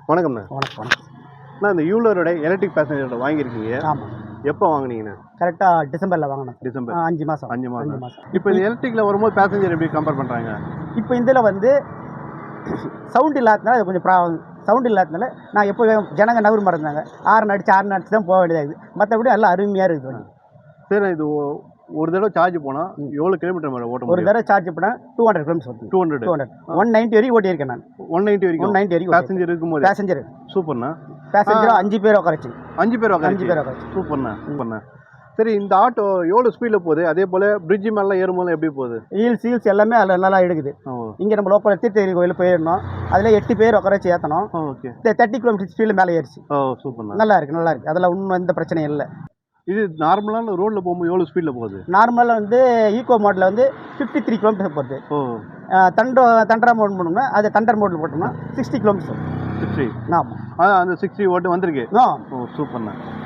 வணக்கம்ண்ணா. வணக்கம். இந்த யூலரோட எலக்ட்ரிக் பேசஞ்சர் வாங்கியிருக்கீங்க. ஆமாம். எப்போ வாங்கினீங்கண்ணா? கரெக்டாக டிசம்பரில் வாங்கினேன். டிசம்பர் 5 மாதம். 5 மாதம். இப்போ இந்த எலக்ட்ரிக்கில் வரும்போது பேசஞ்சர் எப்படி கம்பேர் பண்ணுறாங்க? இப்போ இதில் வந்து சவுண்ட் இல்லாததுனால அது கொஞ்சம் சவுண்ட் இல்லாததுனால நான் எப்போ ஜனங்க நகர் மறந்தாங்க 6 அடிச்சு தான் போக வேண்டியதாக இருக்குது. மற்றபடி எல்லாம் அருமையாக இருக்குது. சரி, இது ஒரு தடவை சார்ஜ் போனால் எவ்வளோ கிலோமீட்டர் மேலே ஓட்ட முடியும்? ஒரு தடவை சார்ஜ் பண்ணால் 200 கிலோமீட்டர் ஓட்டு. 200 190 வரைக்கும் ஓட்டியிருக்கேன் நான். 190 வரைக்கும் பேசஞ்சர் இருக்கும்போது. பேசஞ்சர் சூப்பர்ண்ணா. பேசஞ்சர் 5 பேர் உட்காரச்சு. 5 பேர் உட்காரச்சு. சூப்பர்ண்ணா. சரி, இந்த ஆட்டோ எவ்வளோ ஸ்பீடில் போகுது? அதே போல் பிரிட்ஜ் மேலாம் ஏறும்போது எப்படி போகுது? ஹீல்ஸ் எல்லாமே அதில் நல்லா எடுக்குது. இங்கே நம்ம லோக்கல் தீர்த்தகிரி கோயில் போயிடணும். அதில் 8 பேர் உட்காரச்சு ஏற்றணும். ஓகே. 30 கிலோமீட்டர் ஸ்பீடில் மேலே ஏறிச்சு. சூப்பர்ண்ணா. நல்லா இருக்குது. அதில் ஒன்றும் எந்த பிரச்சனையும் இல்லை. இது நார்மலான ரோட்டில் போகும்போது எவ்வளோ ஸ்பீடில் போகுது? நார்மலாக வந்து ஈகோ மோடில் வந்து 53 கிலோமீட்டர் போகுது. தண்டரா மோட் பண்ணோம்னா அது தண்டர் மோடில் போட்டோம்னா 60 கிலோமீட்டர். 60. ஆமாம். அந்த 60 ஓட்டு வந்திருக்கு. சூப்பர்ண்ணா.